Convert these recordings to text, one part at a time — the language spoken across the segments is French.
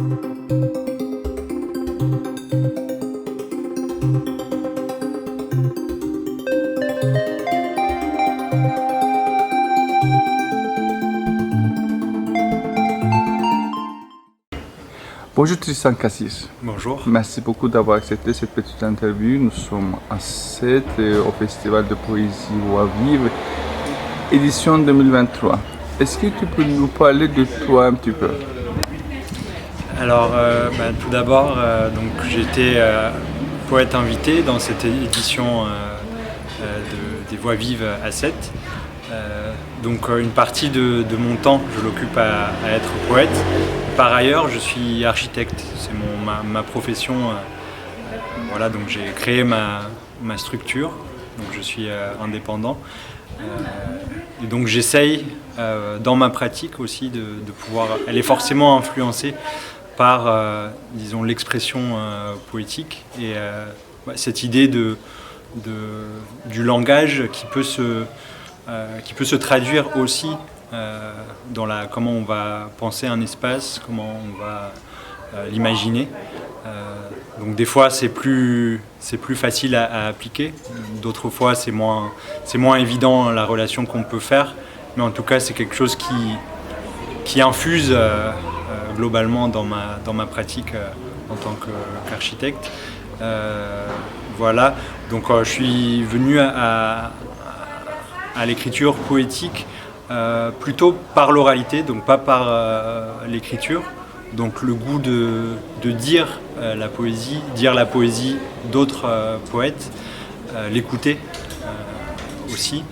Bonjour Tristan Cassis. Bonjour. Merci beaucoup d'avoir accepté cette petite interview. Nous sommes à Sète au Festival de Poésie Voix Vive, édition 2023. Est-ce que tu peux nous parler de toi un petit peu? Alors, tout d'abord, j'ai été poète invité dans cette édition des Voix Vives à Sète. Une partie de mon temps, je l'occupe à être poète. Par ailleurs, je suis architecte, c'est ma profession. Donc j'ai créé ma structure, donc je suis indépendant. Et donc j'essaye, dans ma pratique aussi, de pouvoir... Elle est forcément influencée par, disons, l'expression poétique et cette idée du langage qui peut se traduire aussi dans comment on va penser un espace, comment on va l'imaginer. Donc des fois c'est plus facile à appliquer, d'autres fois c'est moins évident la relation qu'on peut faire, mais en tout cas c'est quelque chose qui infuse globalement dans ma pratique en tant qu'architecte. Donc je suis venu à l'écriture poétique plutôt par l'oralité, donc pas par l'écriture. Donc le goût de dire la poésie d'autres poètes, l'écouter aussi.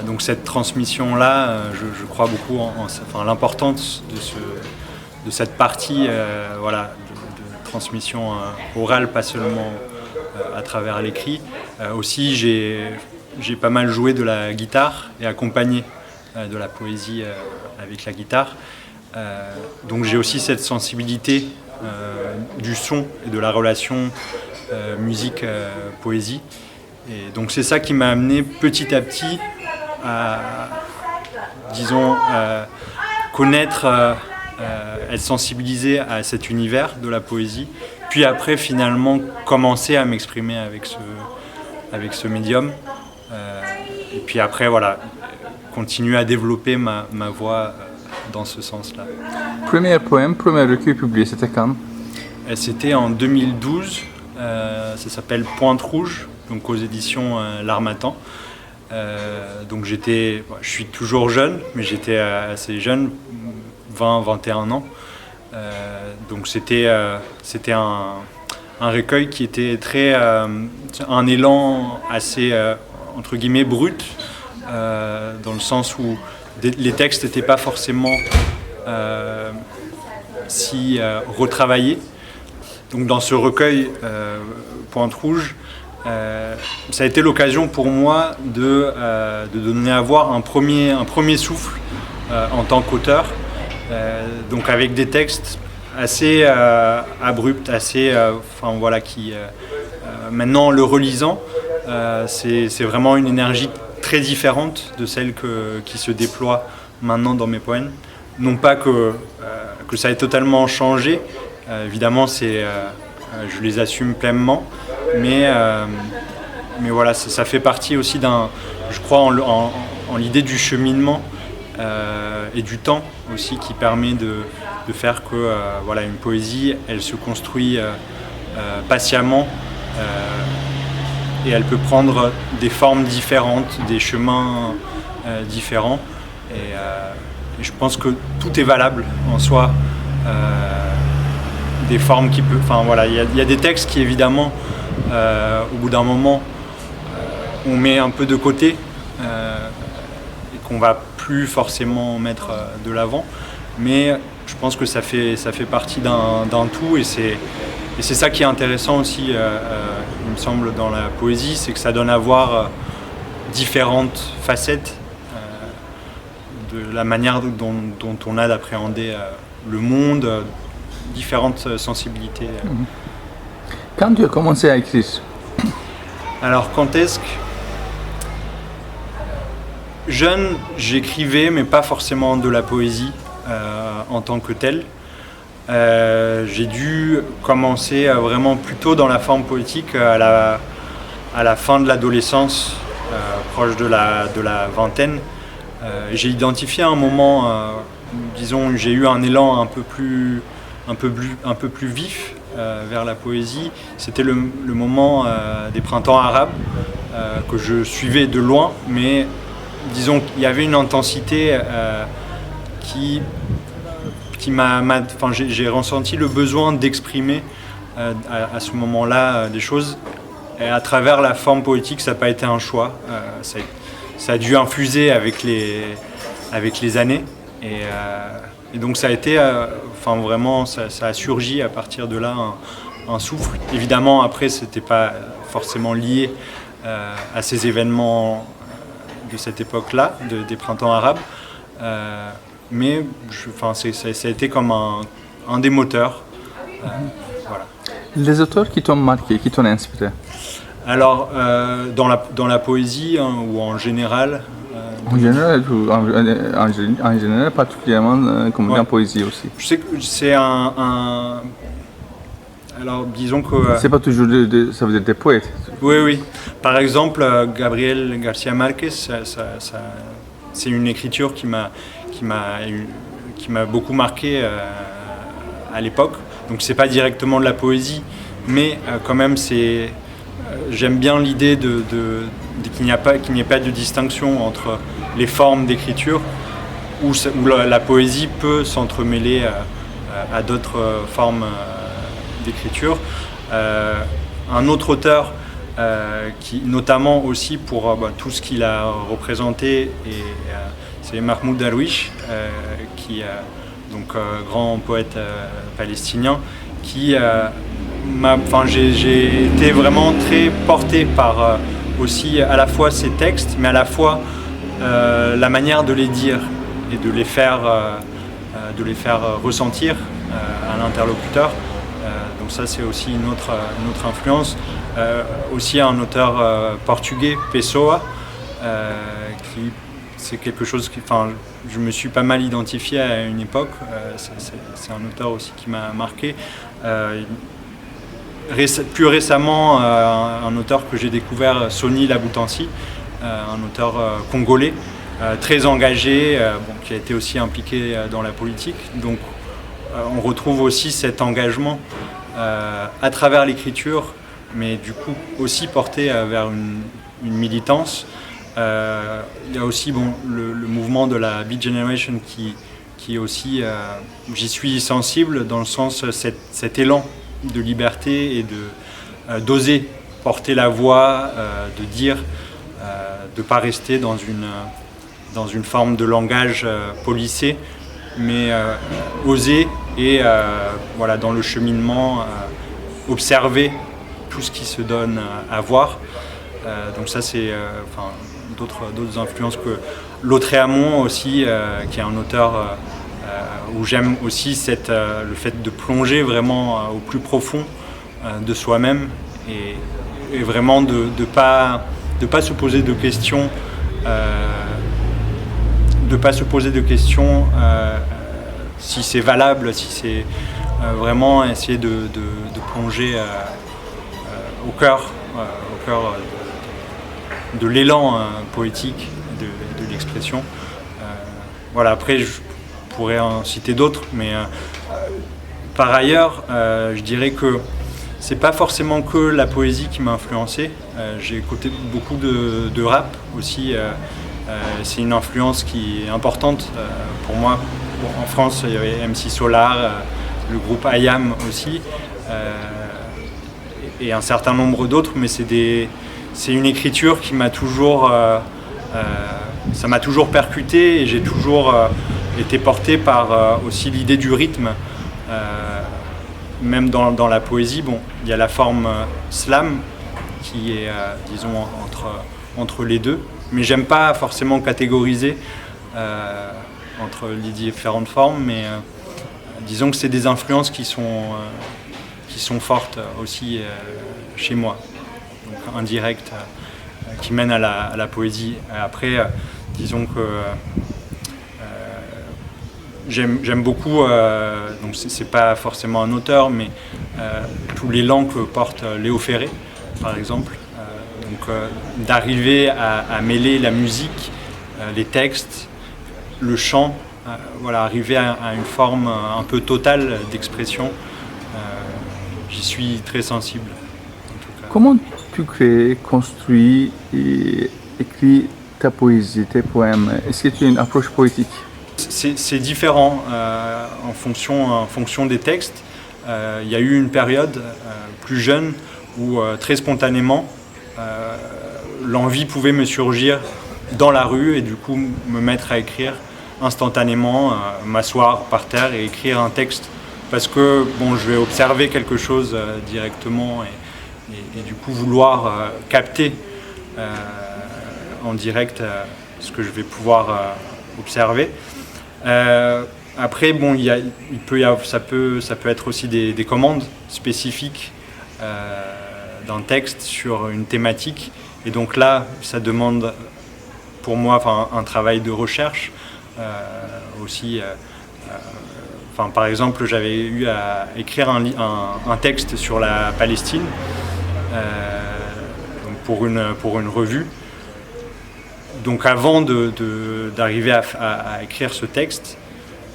Donc cette transmission-là, je crois beaucoup en l'importance de cette partie de transmission orale, pas seulement à travers l'écrit. Aussi j'ai pas mal joué de la guitare et accompagné de la poésie avec la guitare. Donc j'ai aussi cette sensibilité du son et de la relation musique-poésie. Et donc c'est ça qui m'a amené petit à petit à, disons, connaître, être sensibilisé à cet univers de la poésie. Puis après finalement commencer à m'exprimer avec ce médium. Et puis après continuer à développer ma voix dans ce sens-là. Premier poème, premier recueil publié, c'était quand? C'était en 2012, ça s'appelle Pointe Rouge, donc aux éditions L'Harmattan. Donc je suis toujours jeune, mais j'étais assez jeune, 20-21 ans. Donc c'était un recueil qui était un élan assez, entre guillemets, brut, dans le sens où les textes n'étaient pas forcément si retravaillés. Donc dans ce recueil, Pointe Rouge, ça a été l'occasion pour moi de donner à voir un premier souffle en tant qu'auteur, donc avec des textes assez abrupts, assez, qui maintenant en le relisant, c'est vraiment une énergie très différente de celle qui se déploie maintenant dans mes poèmes. Non pas que ça ait totalement changé, évidemment je les assume pleinement, mais voilà, ça fait partie aussi je crois en l'idée du cheminement et du temps aussi qui permet de faire que une poésie, elle se construit patiemment et elle peut prendre des formes différentes, des chemins différents. Et je pense que tout est valable en soi. Des formes qui peuvent... il y a des textes qui évidemment, au bout d'un moment, on met un peu de côté et qu'on va plus forcément mettre de l'avant. Mais je pense que ça fait partie d'un tout et c'est ça qui est intéressant aussi, il me semble, dans la poésie, c'est que ça donne à voir différentes facettes de la manière dont on a d'appréhender le monde, différentes sensibilités. Quand tu as commencé à écrire? Alors, quand est-ce que... Jeune, j'écrivais, mais pas forcément de la poésie en tant que telle. j'ai dû commencer vraiment plus tôt dans la forme poétique à la fin de l'adolescence, proche de la vingtaine. J'ai identifié un moment, disons, j'ai eu un élan un peu plus vif vers la poésie. C'était le moment des printemps arabes que je suivais de loin, mais disons qu'il y avait une intensité qui j'ai ressenti le besoin d'exprimer à ce moment-là des choses. Et à travers la forme poétique, ça n'a pas été un choix. Ça a dû infuser avec les années. Et donc ça a été, vraiment, ça a surgi à partir de là un souffle. Évidemment, après, c'était pas forcément lié à ces événements de cette époque-là, des printemps arabes. Mais ça a été comme un des moteurs. Voilà. Les auteurs qui t'ont marqué, qui t'ont inspiré? Alors, dans la poésie ou en général. En général, particulièrement comme en poésie aussi. Je sais que c'est alors, disons que. C'est pas toujours ça veut dire des poètes. Oui. Par exemple, Gabriel García Márquez, c'est une écriture qui m'a beaucoup marqué à l'époque. Donc c'est pas directement de la poésie, mais quand même j'aime bien l'idée qu'il n'y ait pas de distinction entre les formes d'écriture où la poésie peut s'entremêler à d'autres formes d'écriture. Un autre auteur qui, notamment aussi pour tout ce qu'il a représenté, c'est Mahmoud Darwish, qui donc grand poète palestinien, qui j'ai été vraiment très porté par aussi à la fois ses textes, mais à la fois la manière de les dire et de les faire ressentir à l'interlocuteur. Donc ça, c'est aussi une autre influence. Aussi un auteur portugais, Pessoa, qui c'est quelque chose je me suis pas mal identifié à une époque. C'est un auteur aussi qui m'a marqué. Plus récemment, un auteur que j'ai découvert, Sony Laboutansi, un auteur congolais, très engagé, qui a été aussi impliqué dans la politique. Donc on retrouve aussi cet engagement à travers l'écriture, mais du coup aussi porté vers une militance. Il y a aussi le mouvement de la Beat Generation qui aussi, j'y suis sensible dans le sens cet élan de liberté et d'oser porter la voix, de dire, de ne pas rester dans une forme de langage policé, mais oser et dans le cheminement observer tout ce qui se donne à voir. Donc ça c'est d'autres influences que Lautréamont aussi, qui est un auteur où j'aime aussi le fait de plonger vraiment au plus profond de soi-même et vraiment de pas se poser de questions, si c'est valable, si c'est vraiment essayer de plonger au cœur de l'élan poétique de l'expression. Après je pourrais en citer d'autres, mais par ailleurs je dirais que c'est pas forcément que la poésie qui m'a influencé. J'ai écouté beaucoup de rap aussi. C'est une influence qui est importante pour moi. En France, il y avait MC Solar, le groupe IAM aussi, et un certain nombre d'autres, mais c'est une écriture qui m'a toujours, ça m'a toujours percuté, et j'ai toujours été porté par aussi l'idée du rythme. Même dans la poésie, il y a la forme slam qui est, disons, entre les deux, mais j'aime pas forcément catégoriser entre les différentes formes, mais disons que c'est des influences qui sont fortes aussi chez moi, donc indirectes, qui mènent à la poésie. Après, disons que j'aime beaucoup, donc c'est pas forcément un auteur, mais tous les l'élan que porte Léo Ferré, par exemple. D'arriver à mêler la musique, les textes, le chant, voilà, arriver à une forme un peu totale d'expression. J'y suis très sensible. En tout cas. Comment tu crées, construis et écris ta poésie, tes poèmes? Est-ce que tu as une approche poétique? C'est différent en fonction des textes. Il y a eu une période plus jeune où très spontanément l'envie pouvait me surgir dans la rue et du coup me mettre à écrire instantanément, m'asseoir par terre et écrire un texte parce que bon, je vais observer quelque chose directement et du coup vouloir capter en direct ce que je vais pouvoir observer. Après, bon, ça peut être aussi des commandes spécifiques d'un texte sur une thématique. Et donc là, ça demande pour moi un travail de recherche aussi. Par exemple, j'avais eu à écrire un texte sur la Palestine donc pour une revue. Donc avant d'arriver à écrire ce texte,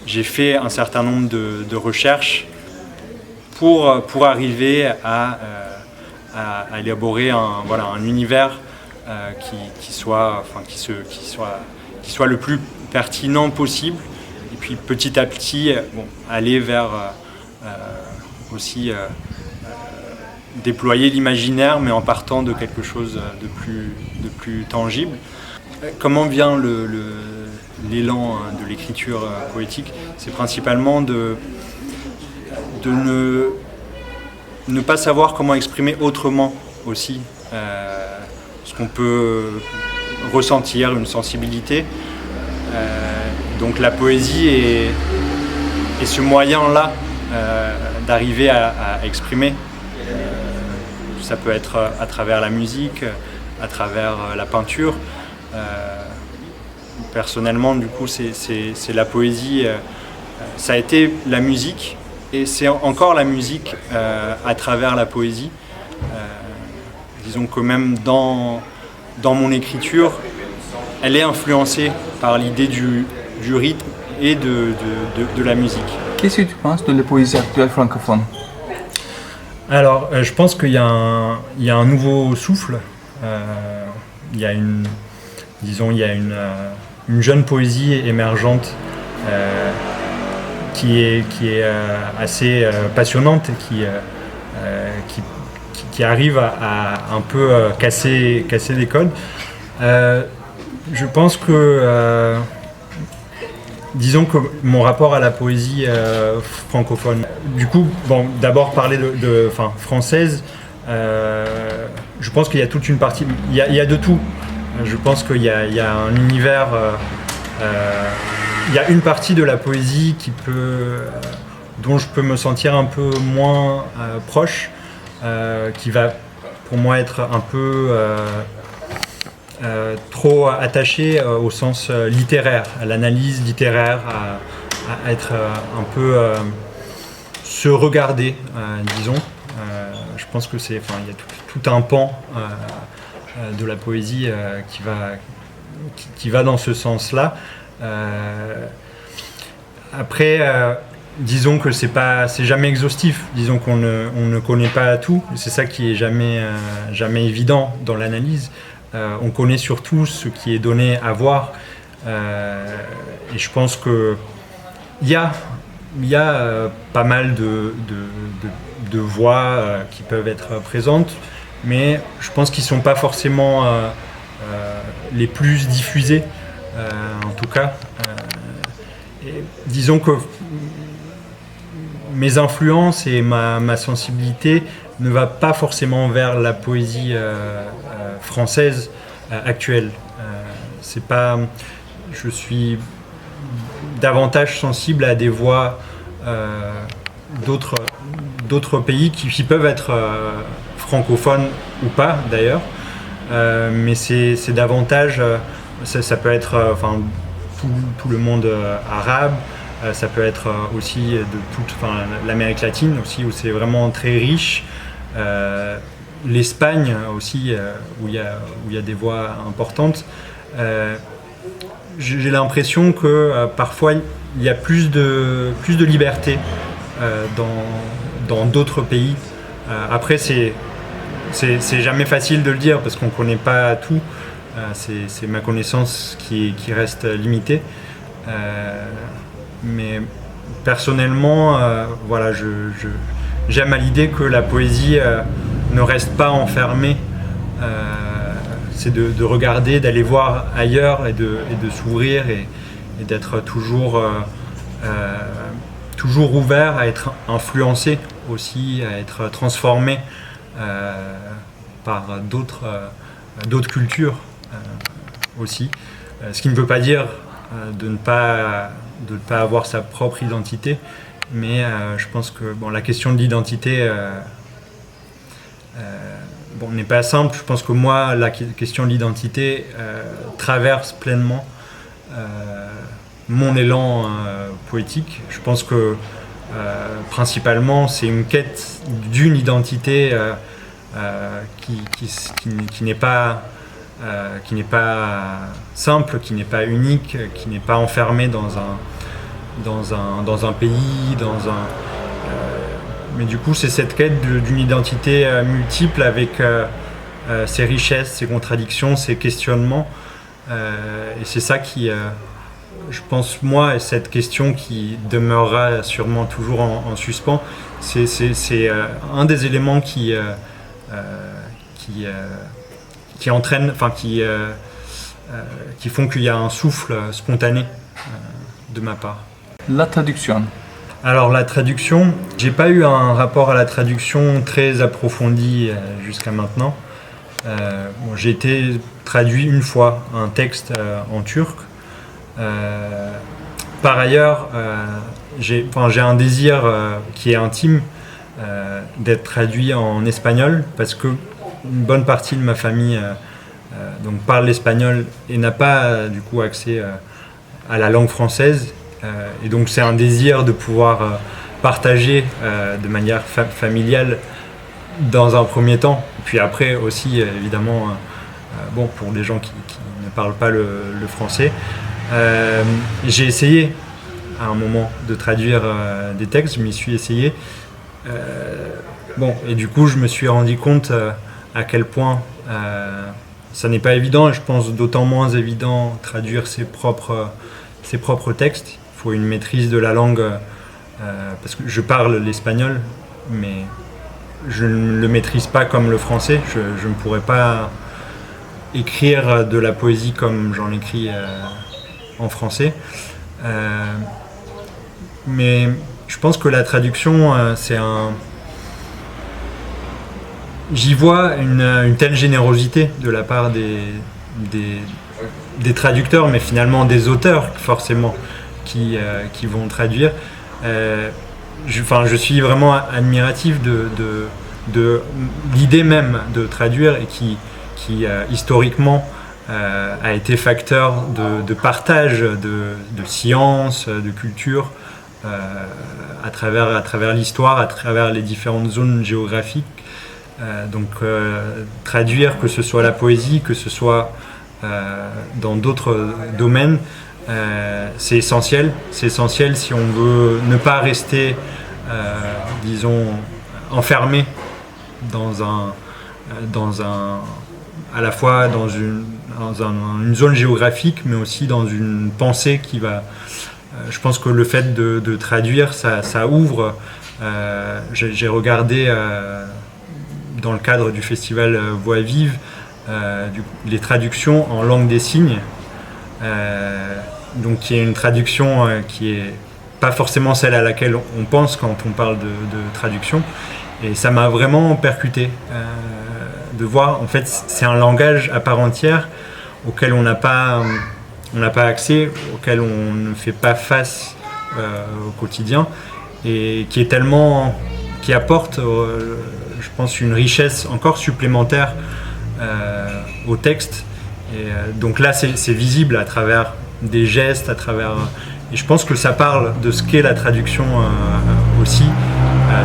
j'ai fait un certain nombre de recherches pour arriver à élaborer un univers qui soit le plus pertinent possible. Et puis petit à petit, aller vers aussi déployer l'imaginaire, mais en partant de quelque chose de plus tangible. Comment vient l'élan de l'écriture poétique? C'est principalement de ne pas savoir comment exprimer autrement aussi ce qu'on peut ressentir, une sensibilité. Donc la poésie est ce moyen-là d'arriver à exprimer. Ça peut être à travers la musique, à travers la peinture. Personnellement, du coup, c'est la poésie. Ça a été la musique et c'est encore la musique à travers la poésie. Disons que même dans mon écriture, elle est influencée par l'idée du rythme et de la musique. Qu'est-ce que tu penses de la poésie actuelle francophone? Alors, je pense qu'il y a un nouveau souffle. Il y a une jeune poésie émergente qui est assez passionnante, qui arrive à un peu casser les codes. Je pense que disons que mon rapport à la poésie francophone, du coup, bon, d'abord parler française, je pense qu'il y a toute une partie, il y a de tout. Je pense qu'il y a un univers, il y a une partie de la poésie dont je peux me sentir un peu moins proche, qui va pour moi être un peu trop attaché au sens littéraire, à l'analyse littéraire, à être un peu se regarder, disons. Je pense que il y a tout un pan de la poésie qui va dans ce sens-là. Après, disons que c'est jamais exhaustif. Disons qu'on ne connaît pas tout. C'est ça qui est jamais évident dans l'analyse. On connaît surtout ce qui est donné à voir. Et je pense que il y a pas mal de voix qui peuvent être présentes, mais je pense qu'ils ne sont pas forcément les plus diffusés, en tout cas. Et disons que mes influences et ma sensibilité ne va pas forcément vers la poésie française actuelle. Je suis davantage sensible à des voix d'autres pays qui peuvent être francophones ou pas d'ailleurs, mais c'est davantage, ça peut être tout le monde arabe, Ça peut être aussi de l'Amérique latine aussi, où c'est vraiment très riche. L'Espagne aussi, où il y a des voix importantes. J'ai l'impression que parfois il y a plus de liberté dans d'autres pays. Après, c'est jamais facile de le dire parce qu'on ne connaît pas tout. C'est ma connaissance qui reste limitée. Mais personnellement, voilà, j'aime à l'idée que la poésie ne reste pas enfermée. C'est de regarder, d'aller voir ailleurs et de s'ouvrir et d'être toujours ouvert à être influencé aussi, à être transformé par d'autres cultures aussi. Ce qui ne veut pas dire de ne pas avoir sa propre identité, mais je pense que la question de l'identité n'est pas simple. Je pense que moi, la question de l'identité traverse pleinement mon élan poétique. Je pense que principalement, c'est une quête d'une identité qui n'est pas simple, qui n'est pas unique, qui n'est pas enfermée dans un pays, mais du coup c'est cette quête d'une identité multiple avec ses richesses, ses contradictions, ses questionnements, et c'est ça qui, je pense moi, est cette question qui demeurera sûrement toujours en suspens. C'est un des éléments qui entraîne, qui font qu'il y a un souffle spontané de ma part. La traduction. Alors la traduction, j'ai pas eu un rapport à la traduction très approfondi jusqu'à maintenant. J'ai été traduit une fois un texte en turc. Par ailleurs, j'ai un désir qui est intime d'être traduit en espagnol parce que une bonne partie de ma famille donc parle l'espagnol et n'a pas du coup accès à la langue française. Et donc c'est un désir de pouvoir partager de manière familiale dans un premier temps. Puis après aussi évidemment, pour les gens qui ne parlent pas le français, j'ai essayé à un moment de traduire des textes, je m'y suis essayé. Et du coup je me suis rendu compte à quel point ça n'est pas évident, et je pense d'autant moins évident traduire ses propres textes. Il faut une maîtrise de la langue, parce que je parle l'espagnol, mais je ne le maîtrise pas comme le français. Je ne pourrais pas écrire de la poésie comme j'en écris en français. Mais je pense que la traduction, j'y vois une telle générosité de la part des traducteurs, mais finalement des auteurs forcément qui vont traduire. Je suis vraiment admiratif de l'idée même de traduire et qui historiquement a été facteur de partage de science, de culture à travers l'histoire, à travers les différentes zones géographiques. Traduire, que ce soit la poésie, que ce soit dans d'autres domaines, c'est essentiel. C'est essentiel si on veut ne pas rester, enfermé à la fois dans une zone géographique, mais aussi dans une pensée qui va. Je pense que le fait de traduire, ça ouvre. J'ai regardé dans le cadre du festival Voix vive les traductions en langue des signes, donc qui est une traduction qui est pas forcément celle à laquelle on pense quand on parle de traduction, et ça m'a vraiment percuté de voir, en fait c'est un langage à part entière auquel on n'a pas accès, auquel on ne fait pas face au quotidien, et qui apporte je pense une richesse encore supplémentaire au texte. Et donc là c'est visible à travers des gestes, à travers Et je pense que ça parle de ce qu'est la traduction aussi,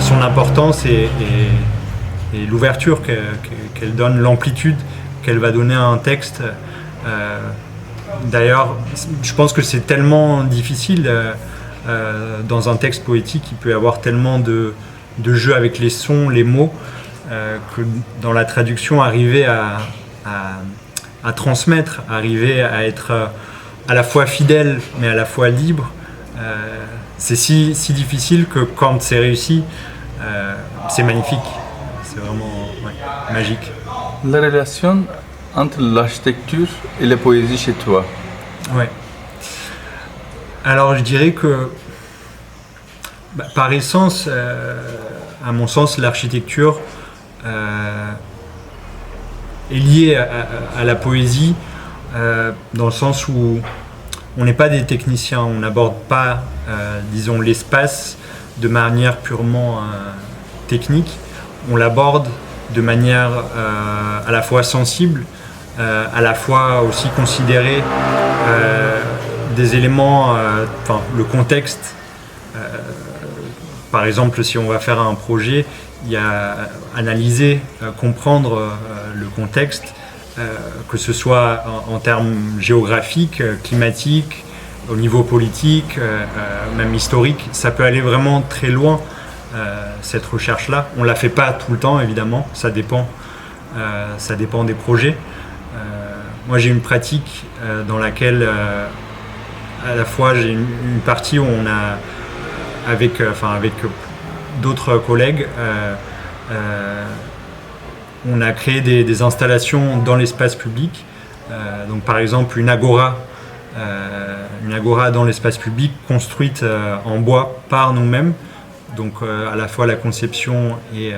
son importance et l'ouverture qu'elle donne, l'amplitude qu'elle va donner à un texte. D'ailleurs, je pense que c'est tellement difficile dans un texte poétique, il peut y avoir tellement de jeux avec les sons, les mots, que dans la traduction, arriver à transmettre, arriver à être à la fois fidèle mais à la fois libre, c'est si difficile que quand c'est réussi, c'est magnifique. C'est vraiment magique. La relation entre l'architecture et la poésie chez toi? Ouais. Alors je dirais que par essence, à mon sens, l'architecture est liée à la poésie, dans le sens où on n'est pas des techniciens, on n'aborde pas, disons, l'espace de manière purement technique, on l'aborde de manière à la fois sensible, à la fois aussi considérer des éléments, le contexte. Par exemple, si on va faire un projet, il y a analyser, comprendre le contexte, que ce soit en termes géographiques, climatiques, au niveau politique, même historique. Ça peut aller vraiment très loin, cette recherche-là. On ne la fait pas tout le temps, évidemment, ça dépend des projets. Moi, j'ai une pratique dans laquelle, à la fois, j'ai une partie où on a, avec d'autres collègues, on a créé des installations dans l'espace public. Donc, par exemple, une agora dans l'espace public construite en bois par nous-mêmes. Donc, à la fois la conception et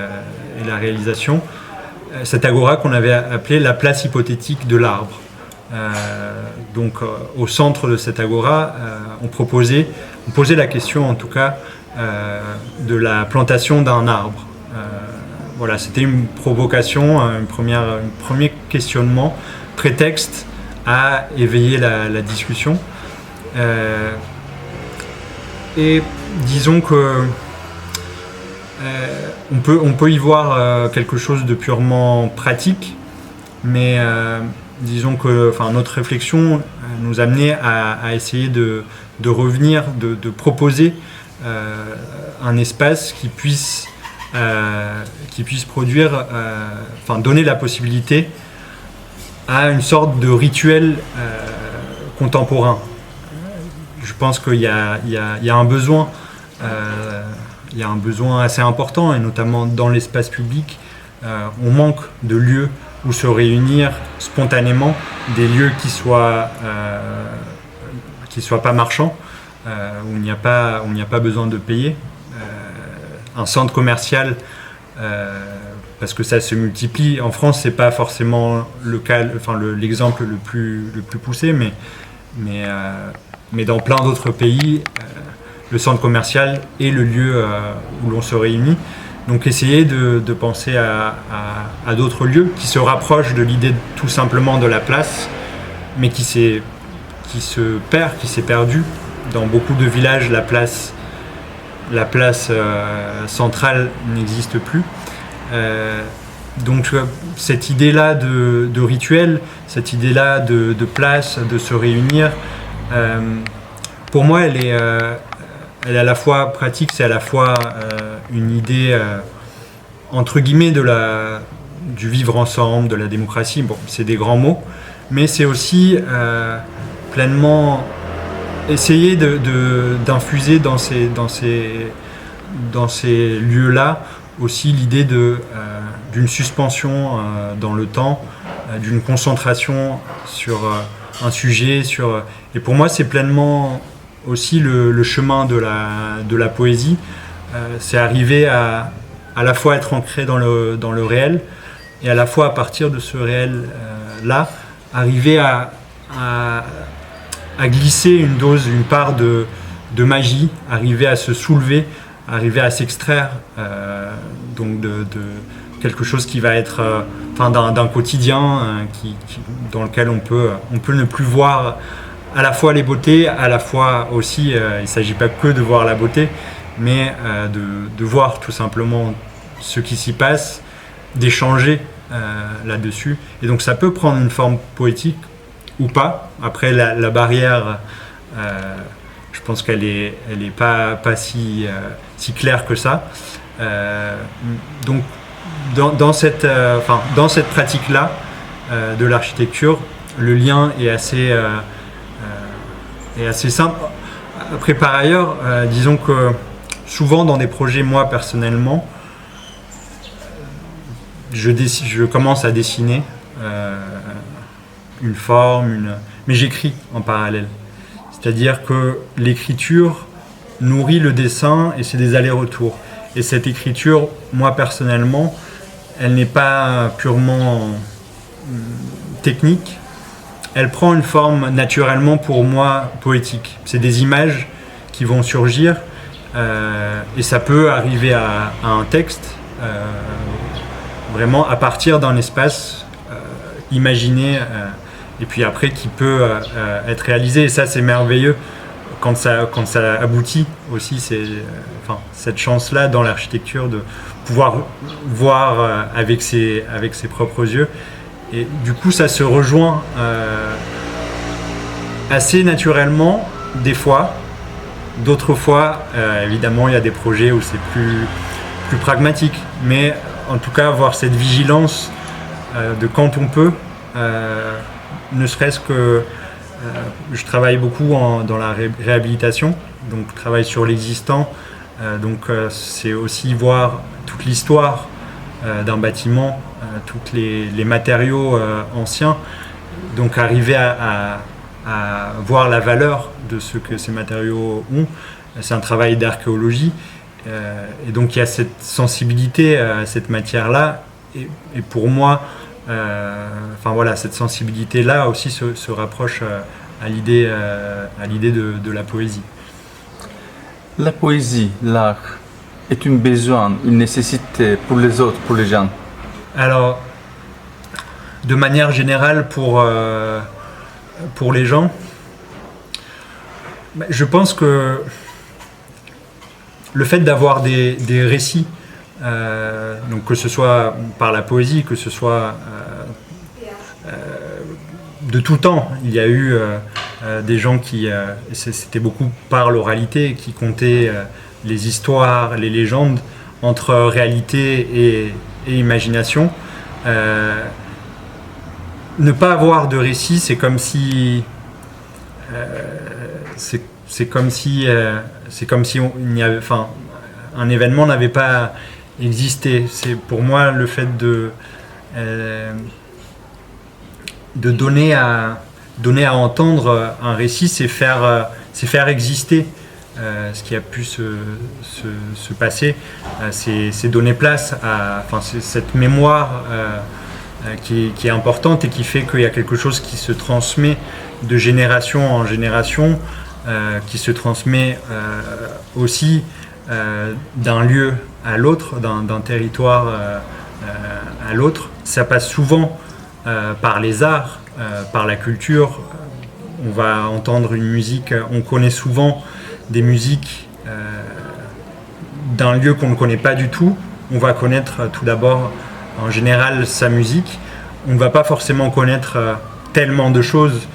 la réalisation. Cette agora qu'on avait appelée la place hypothétique de l'arbre. Donc, au centre de cette agora, on posait la question, en tout cas, de la plantation d'un arbre. Voilà, c'était une provocation, un premier questionnement, prétexte à éveiller la discussion. Et disons que on peut y voir quelque chose de purement pratique, mais disons que notre réflexion nous amenait à essayer de revenir, de proposer un espace qui puisse produire, donner la possibilité à une sorte de rituel contemporain. Je pense qu'il y a un besoin. Il y a un besoin assez important, et notamment dans l'espace public, on manque de lieux où se réunir spontanément, des lieux qui soient pas marchands, où il n'y a pas besoin de payer. Un centre commercial, parce que ça se multiplie. En France, c'est pas forcément le cas, l'exemple le plus poussé, mais dans plein d'autres pays, le centre commercial est le lieu où l'on se réunit. Donc essayer de penser à d'autres lieux qui se rapprochent de l'idée tout simplement de la place, mais qui s'est perdu. Dans beaucoup de villages, la place centrale n'existe plus. Donc cette idée-là de rituel, cette idée-là de place, de se réunir, pour moi, elle est à la fois pratique, c'est à la fois une idée, entre guillemets, du vivre ensemble, de la démocratie. Bon, c'est des grands mots, mais c'est aussi pleinement essayer d'infuser dans ces lieux-là aussi l'idée d'une suspension dans le temps, d'une concentration sur un sujet. Et pour moi, c'est pleinement aussi le chemin de la poésie. C'est arriver à la fois être ancré dans le réel, et à la fois à partir de ce réel-là, arriver à glisser une part de magie, arriver à se soulever, arriver à s'extraire donc de quelque chose qui va être d'un quotidien dans lequel on peut ne plus voir à la fois les beautés, à la fois aussi, il ne s'agit pas que de voir la beauté, mais de voir tout simplement ce qui s'y passe, d'échanger là-dessus. Et donc ça peut prendre une forme poétique ou pas. Après, la barrière, je pense qu'elle est pas si claire que ça. Donc dans cette pratique-là de l'architecture, le lien est assez simple. Après, par ailleurs, disons que souvent dans des projets, moi personnellement, je commence à dessiner une forme, mais j'écris en parallèle. C'est-à-dire que l'écriture nourrit le dessin et c'est des allers-retours. Et cette écriture, moi personnellement, elle n'est pas purement technique. Elle prend une forme naturellement pour moi poétique. C'est des images qui vont surgir et ça peut arriver à un texte vraiment à partir d'un espace imaginé et puis après qui peut être réalisé. Et ça, c'est merveilleux quand ça aboutit aussi. C'est cette chance-là dans l'architecture de pouvoir voir avec ses propres yeux. Et du coup, ça se rejoint assez naturellement, des fois. D'autres fois, évidemment, il y a des projets où c'est plus pragmatique. Mais en tout cas, avoir cette vigilance de quand on peut, ne serait-ce que je travaille beaucoup dans la réhabilitation, donc je travaille sur l'existant. C'est aussi voir toute l'histoire d'un bâtiment, tous les matériaux anciens, donc arriver à voir la valeur de ce que ces matériaux ont. C'est un travail d'archéologie et donc il y a cette sensibilité à cette matière-là et pour moi cette sensibilité-là aussi se rapproche à l'idée de la poésie. La poésie, l'art, est un besoin, une nécessité pour les autres, pour les gens? Alors, de manière générale, pour les gens, je pense que le fait d'avoir des récits, donc que ce soit par la poésie, que ce soit de tout temps, il y a eu des gens qui, c'était beaucoup par l'oralité, qui contaient les histoires, les légendes entre réalité et imagination. Ne pas avoir de récit, c'est comme si un événement n'avait pas existé. C'est pour moi le fait de donner à entendre un récit, c'est faire exister ce qui a pu se passer. C'est donner place à cette mémoire qui est importante et qui fait qu'il y a quelque chose qui se transmet de génération en génération, qui se transmet aussi d'un lieu à l'autre, d'un territoire à l'autre. Ça passe souvent par les arts, par la culture. On va entendre une musique, on connaît souvent des musiques d'un lieu qu'on ne connaît pas du tout. On va connaître tout d'abord en général sa musique. On ne va pas forcément connaître tellement de choses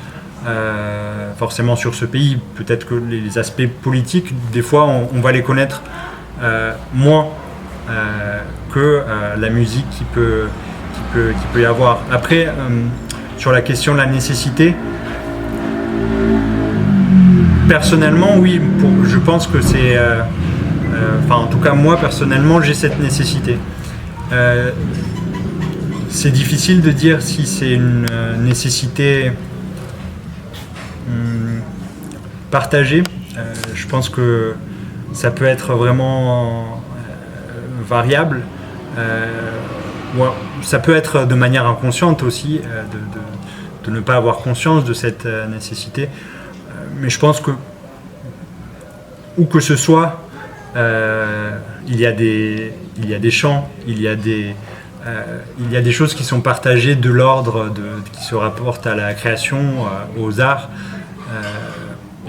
forcément sur ce pays. Peut-être que les aspects politiques, des fois on va les connaître moins que la musique qui peut y avoir. Après, sur la question de la nécessité, personnellement, oui, je pense que c'est... en tout cas, moi, personnellement, j'ai cette nécessité. C'est difficile de dire si c'est une nécessité partagée. Je pense que ça peut être vraiment variable. Ça peut être de manière inconsciente aussi, de ne pas avoir conscience de cette nécessité. Mais je pense que, où que ce soit, il y a des chants, il y a des choses qui sont partagées de l'ordre qui se rapportent à la création, aux arts.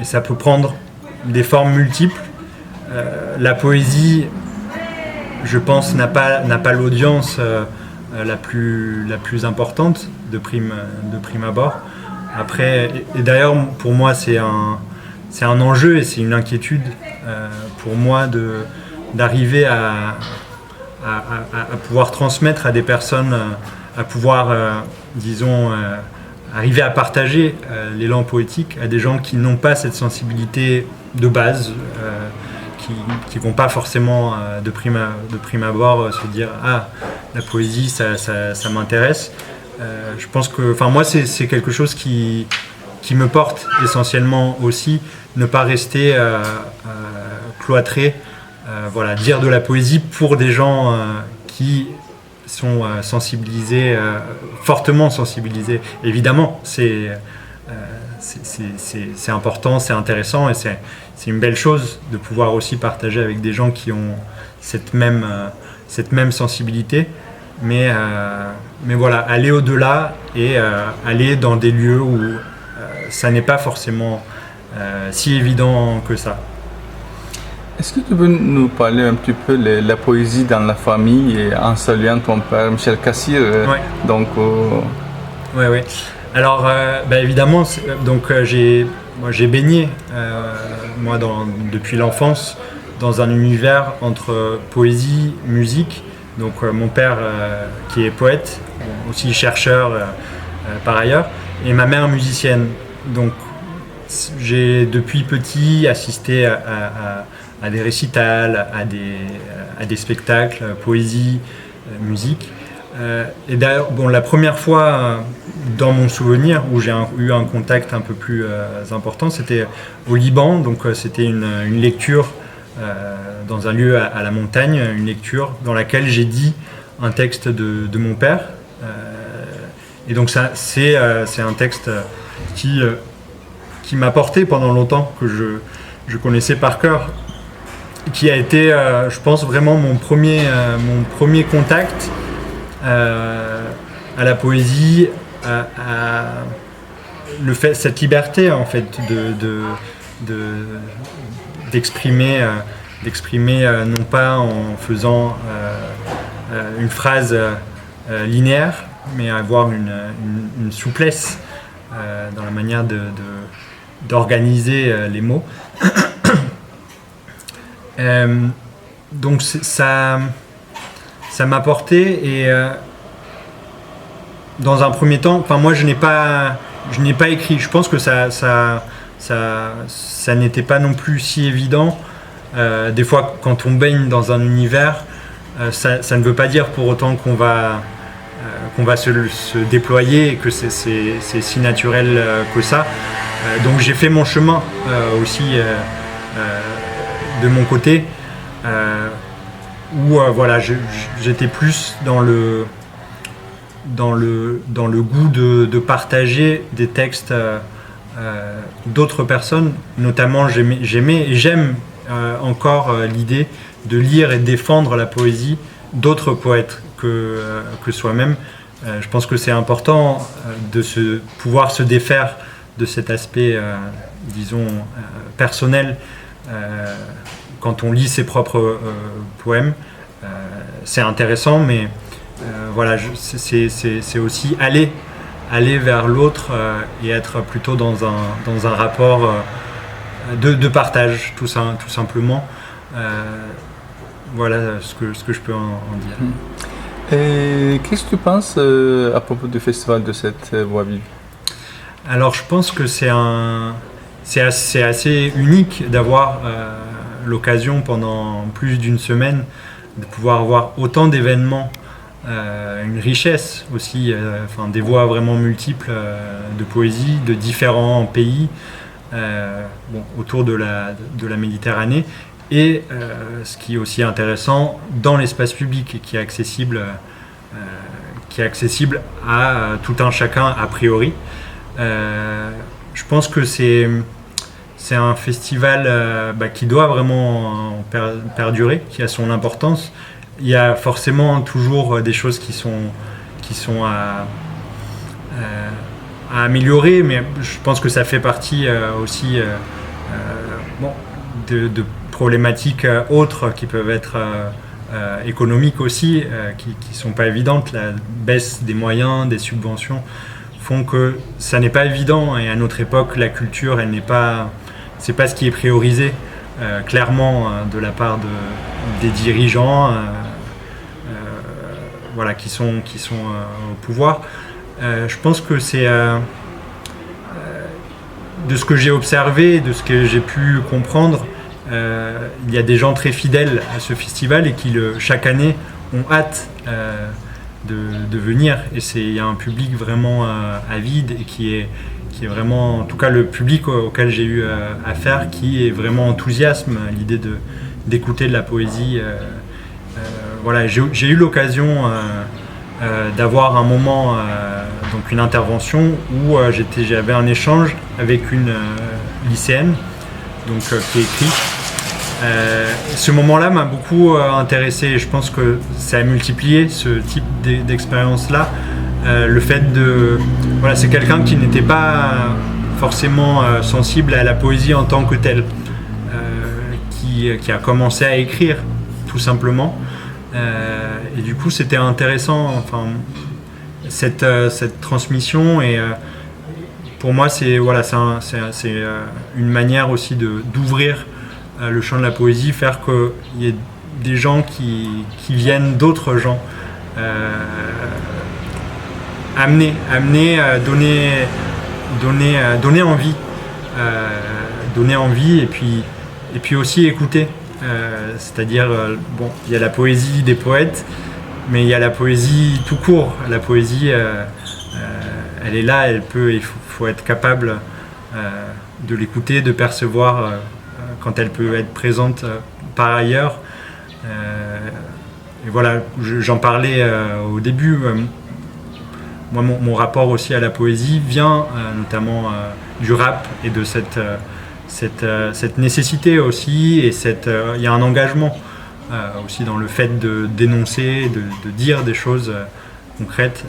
et ça peut prendre des formes multiples. La poésie, je pense, n'a pas l'audience la plus importante de prime abord. Après, et d'ailleurs pour moi c'est un enjeu et c'est une inquiétude pour moi d'arriver à pouvoir transmettre à des personnes, à pouvoir, disons, arriver à partager l'élan poétique à des gens qui n'ont pas cette sensibilité de base, qui vont pas forcément de prime abord se dire ah, la poésie ça m'intéresse. Je pense que, enfin moi c'est quelque chose qui me porte essentiellement aussi, ne pas rester cloîtré, voilà, dire de la poésie pour des gens qui sont sensibilisés, fortement sensibilisés. Évidemment, c'est important, c'est intéressant et c'est une belle chose de pouvoir aussi partager avec des gens qui ont cette même sensibilité. Mais voilà, aller au-delà et aller dans des lieux où ça n'est pas forcément si évident que ça. Est-ce que tu peux nous parler un petit peu de la poésie dans la famille et en saluant ton père Michel Cassir Ouais. Donc, Ouais. Alors, évidemment, donc j'ai baigné moi depuis l'enfance dans un univers entre poésie, musique. Donc mon père qui est poète, aussi chercheur par ailleurs, et ma mère musicienne. Donc j'ai depuis petit assisté à des récitals, à des spectacles, poésie, musique. Et d'ailleurs, la première fois dans mon souvenir où j'ai eu un contact un peu plus important, c'était au Liban. Donc c'était une lecture dans un lieu à la montagne, une lecture dans laquelle j'ai dit un texte de mon père. Et donc ça, c'est un texte qui m'a porté pendant longtemps, que je connaissais par cœur, qui a été, je pense, vraiment mon premier contact à la poésie, cette liberté en fait d'exprimer non pas en faisant une phrase linéaire, mais avoir une souplesse dans la manière d'organiser les mots. Donc ça m'a porté et dans un premier temps, enfin moi je n'ai pas écrit. Je pense que ça n'était pas non plus si évident. Des fois, quand on baigne dans un univers, ça ne veut pas dire pour autant qu'on va se déployer et que c'est si naturel que ça. Donc j'ai fait mon chemin aussi de mon côté, où voilà, j'étais plus dans le goût de partager des textes d'autres personnes. Notamment j'aimais et j'aime encore l'idée de lire et défendre la poésie d'autres poètes que soi-même. Je pense que c'est important de pouvoir se défaire de cet aspect, disons, personnel quand on lit ses propres poèmes. C'est intéressant, mais voilà, c'est aussi aller vers l'autre et être plutôt dans un rapport de partage, tout simplement. Voilà ce que je peux en dire. Et qu'est-ce que tu penses à propos du festival de cette voix vive? Alors je pense que c'est assez unique d'avoir l'occasion pendant plus d'une semaine de pouvoir avoir autant d'événements, une richesse aussi, des voix vraiment multiples de poésie de différents pays autour de la Méditerranée. Et ce qui est aussi intéressant, dans l'espace public, qui est accessible à tout un chacun a priori. Je pense que c'est un festival qui doit vraiment perdurer, qui a son importance. Il y a forcément toujours des choses qui sont à améliorer, mais je pense que ça fait partie aussi de problématiques autres qui peuvent être économiques aussi, qui ne sont pas évidentes. La baisse des moyens, des subventions font que ça n'est pas évident, et à notre époque, la culture, c'est pas ce qui est priorisé clairement de la part des dirigeants qui sont au pouvoir. Je pense que c'est de ce que j'ai observé, de ce que j'ai pu comprendre, il y a des gens très fidèles à ce festival et qui chaque année ont hâte de venir, et il y a un public vraiment avide et qui est vraiment, en tout cas le public auquel j'ai eu affaire, qui est vraiment enthousiaste à l'idée d'écouter de la poésie. J'ai eu l'occasion d'avoir un moment, donc une intervention où j'avais un échange avec une lycéenne, donc qui écrit. Ce moment-là m'a beaucoup intéressé, et je pense que ça a multiplié ce type d'expérience-là. Le fait c'est quelqu'un qui n'était pas forcément sensible à la poésie en tant que telle, qui a commencé à écrire tout simplement, et du coup c'était intéressant, cette transmission, et pour moi c'est une manière aussi d'ouvrir le champ de la poésie, faire qu'il y ait des gens qui viennent, d'autres gens, amener à donner envie, et puis aussi écouter, c'est-à-dire il y a la poésie des poètes, mais il y a la poésie tout court. La poésie elle est là, il faut être capable de l'écouter, de percevoir quand elle peut être présente par ailleurs. Et voilà, j'en parlais au début. Moi, mon rapport aussi à la poésie vient notamment du rap, et de cette nécessité aussi, et il y a un engagement aussi dans le fait de dénoncer, de dire des choses concrètes.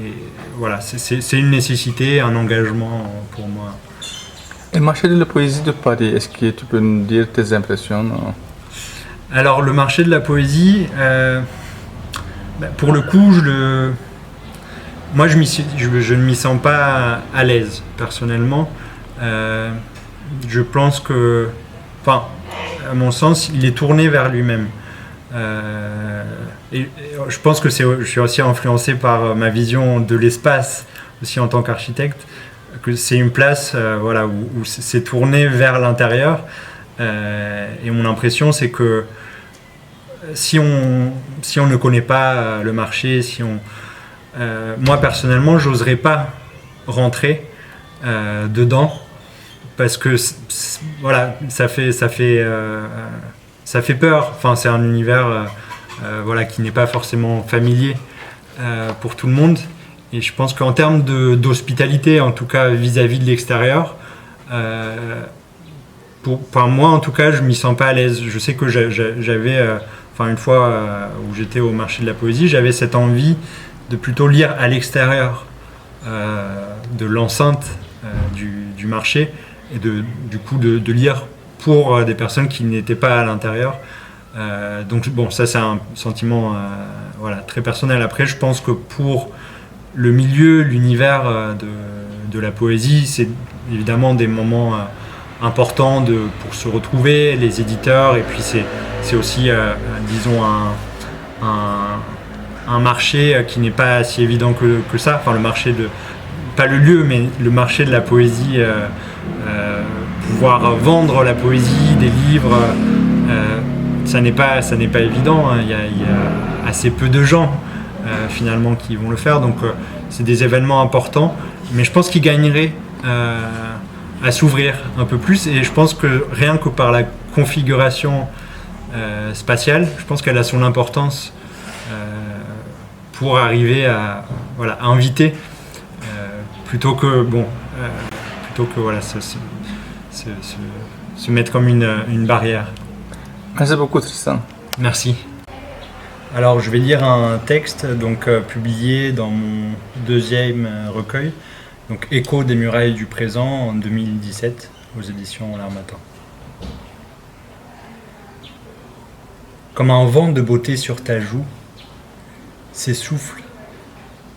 Et voilà, c'est une nécessité, un engagement pour moi. Le marché de la poésie de Paris, est-ce que tu peux nous dire tes impressions? Alors, le marché de la poésie, pour le coup, moi je ne m'y sens pas à l'aise personnellement. Je pense que, à mon sens, il est tourné vers lui-même. Et je pense que je suis aussi influencé par ma vision de l'espace, aussi en tant qu'architecte, que c'est une place où c'est tourné vers l'intérieur. Et mon impression, c'est que si on ne connaît pas le marché, moi personnellement, j'oserais pas rentrer dedans, parce que ça fait peur. C'est un univers qui n'est pas forcément familier pour tout le monde. Et je pense qu'en termes d'hospitalité, en tout cas vis-à-vis de l'extérieur, moi en tout cas, je m'y sens pas à l'aise. Je sais que j'avais, une fois où j'étais au marché de la poésie, j'avais cette envie de plutôt lire à l'extérieur de l'enceinte du marché, et du coup de lire pour des personnes qui n'étaient pas à l'intérieur. Donc ça c'est un sentiment très personnel. Après, je pense que pour le milieu, l'univers de la poésie, c'est évidemment des moments importants pour se retrouver, les éditeurs, et puis c'est aussi disons un marché qui n'est pas si évident que ça. Le marché pas le lieu, mais le marché de la poésie, pouvoir vendre la poésie, des livres, ça n'est pas évident. Il y a assez peu de gens finalement qui vont le faire, donc c'est des événements importants, mais je pense qu'ils gagneraient à s'ouvrir un peu plus, et je pense que rien que par la configuration spatiale, je pense qu'elle a son importance pour arriver à inviter, plutôt que se mettre comme une barrière. Merci beaucoup, Tristan. Merci. Alors je vais lire un texte publié dans mon deuxième recueil, donc Écho des murailles du présent en 2017 aux éditions L'Harmattan. Comme un vent de beauté sur ta joue, s'essouffle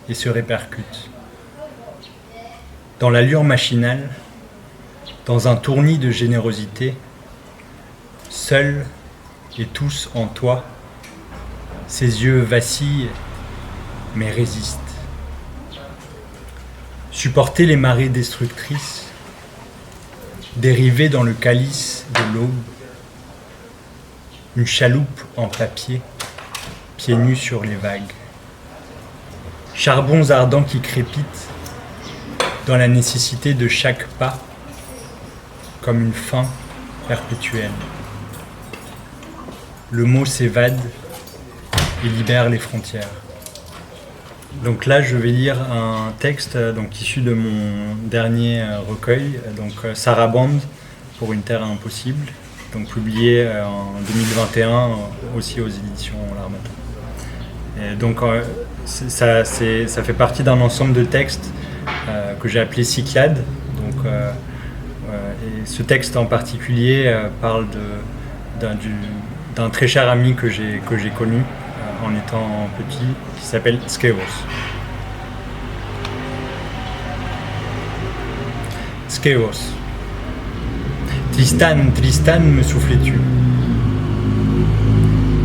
et se répercute. Dans l'allure machinale, dans un tournis de générosité, seul et tous en toi, ses yeux vacillent mais résistent. Supporter les marées destructrices, dériver dans le calice de l'aube, une chaloupe en papier, pieds nus sur les vagues. Charbons ardents qui crépitent dans la nécessité de chaque pas, comme une faim perpétuelle. Le mot s'évade et libère les frontières. Donc là, je vais lire un texte issu de mon dernier recueil, Sarabande pour une terre impossible, publié en 2021 aussi aux éditions L'Harmattan. Et donc ça fait partie d'un ensemble de textes que j'ai appelé Cyclades. Et ce texte en particulier parle d'un très cher ami que j'ai connu en étant petit, qui s'appelle Skevos. Skevos. Tristan, Tristan, me soufflais-tu.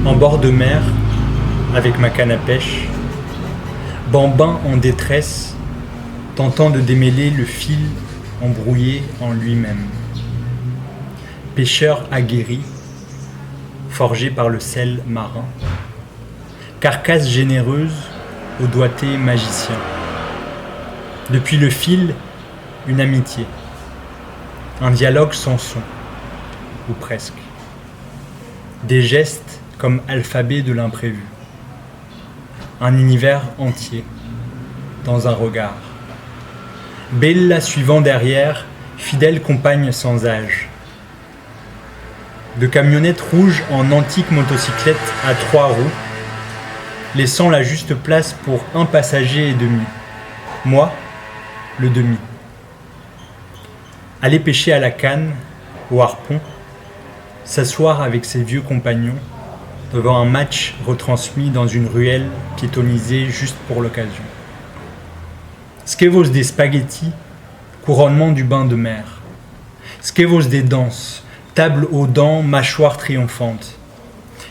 En bord de mer, avec ma canne à pêche, bambin en détresse, tentant de démêler le fil embrouillé en lui-même. Pêcheur aguerri, forgé par le sel marin, carcasse généreuse au doigté magicien. Depuis le fil, une amitié, un dialogue sans son, ou presque. Des gestes comme alphabet de l'imprévu. Un univers entier, dans un regard. Bella suivant derrière, fidèle compagne sans âge. De camionnette rouge en antique motocyclette à 3 roues, laissant la juste place pour un passager et demi. Moi, le demi. Aller pêcher à la canne, au harpon, s'asseoir avec ses vieux compagnons devant un match retransmis dans une ruelle piétonnisée juste pour l'occasion. Skevos des spaghettis, couronnement du bain de mer. Skevos des danses, table aux dents, mâchoire triomphante.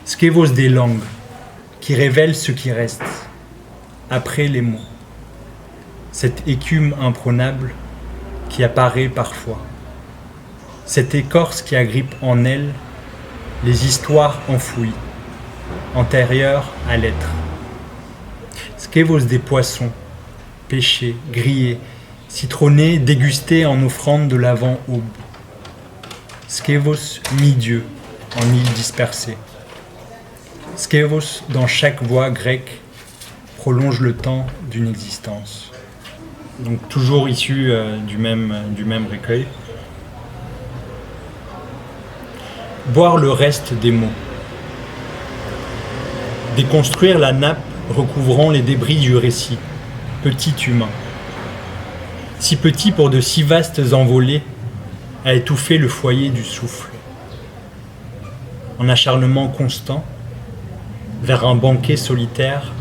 Skevos des langues, qui révèlent ce qui reste, après les mots. Cette écume imprenable qui apparaît parfois. Cette écorce qui agrippe en elle les histoires enfouies, antérieures à l'être. Skevos des poissons, pêchés, grillés, citronnés, dégustés en offrande de l'avant-aube. Skevos mi-dieu en îles dispersées. Skevos dans chaque voix grecque prolonge le temps d'une existence. Donc toujours issu du même recueil. Boire le reste des mots. Déconstruire la nappe recouvrant les débris du récit. Petit humain. Si petit pour de si vastes envolées, à étouffer le foyer du souffle. En acharnement constant, vers un banquet solitaire,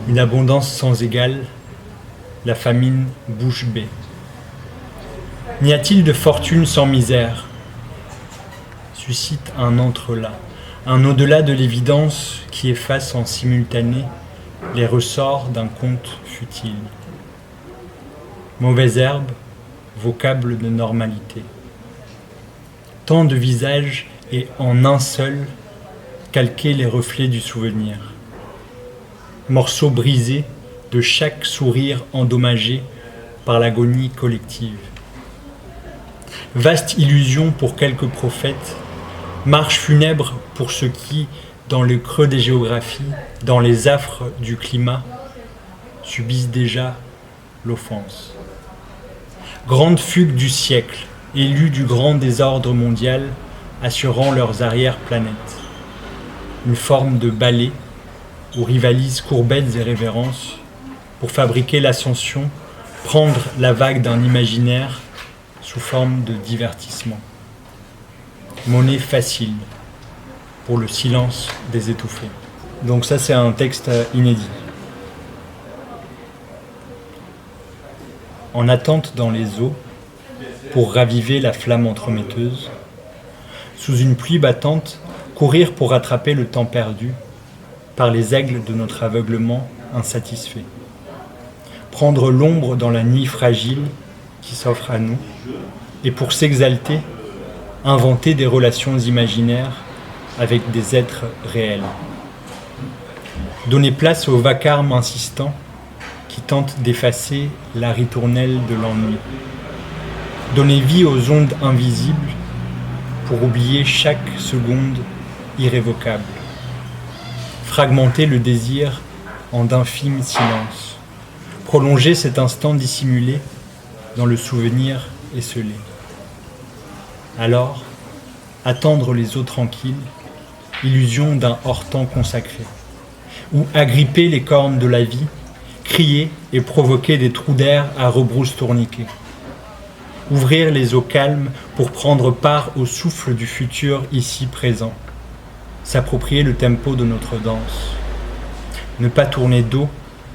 une abondance sans égale, la famine bouche bée. N'y a-t-il de fortune sans misère? Suscite un entrelac, un au-delà de l'évidence qui efface en simultané les ressorts d'un conte futile. Mauvaise herbe, vocable de normalité. Tant de visages et en un seul, calquer les reflets du souvenir. Morceaux brisés de chaque sourire endommagé par l'agonie collective. Vaste illusion pour quelques prophètes, marche funèbre pour ceux qui, dans le creux des géographies, dans les affres du climat, subissent déjà l'offense. Grande fugue du siècle, élus du grand désordre mondial, assurant leurs arrière-planètes. Une forme de balai où rivalisent courbettes et révérences, pour fabriquer l'ascension, prendre la vague d'un imaginaire sous forme de divertissement. Monnaie facile pour le silence des étouffés. Donc ça, c'est un texte inédit. En attente dans les eaux, pour raviver la flamme entremetteuse, sous une pluie battante, courir pour rattraper le temps perdu par les aigles de notre aveuglement insatisfait. Prendre l'ombre dans la nuit fragile qui s'offre à nous, et pour s'exalter, inventer des relations imaginaires avec des êtres réels. Donner place au vacarme insistant qui tente d'effacer la ritournelle de l'ennui. Donner vie aux ondes invisibles pour oublier chaque seconde irrévocable. Fragmenter le désir en d'infimes silences. Prolonger cet instant dissimulé dans le souvenir esselé. Alors, attendre les eaux tranquilles, illusion d'un hors-temps consacré. Ou agripper les cornes de la vie, crier et provoquer des trous d'air à rebrousse tourniquet. Ouvrir les eaux calmes pour prendre part au souffle du futur ici présent. S'approprier le tempo de notre danse. Ne pas tourner dos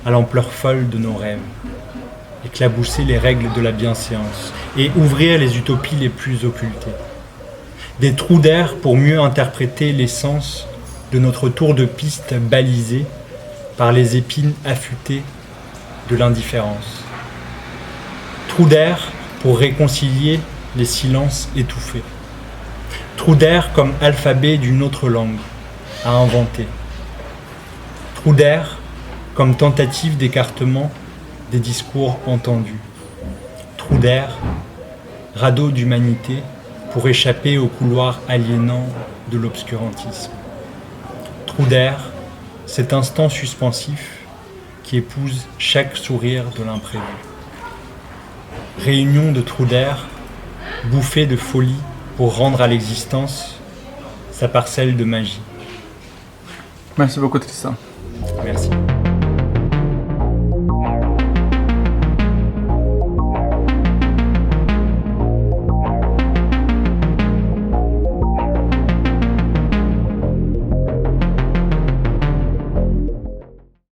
à l'ampleur folle de nos rêves. Éclabousser les règles de la bienséance et ouvrir les utopies les plus occultées. Des trous d'air pour mieux interpréter l'essence de notre tour de piste balisé par les épines affûtées de l'indifférence. Trous d'air pour réconcilier les silences étouffés. Trous d'air comme alphabet d'une autre langue à inventer. Trous d'air comme tentative d'écartement des discours entendus. Trous d'air, radeau d'humanité pour échapper au couloir aliénant de l'obscurantisme. Trou d'air, cet instant suspensif qui épouse chaque sourire de l'imprévu. Réunion de trous d'air, bouffée de folie pour rendre à l'existence sa parcelle de magie. Merci beaucoup Tristan. Merci.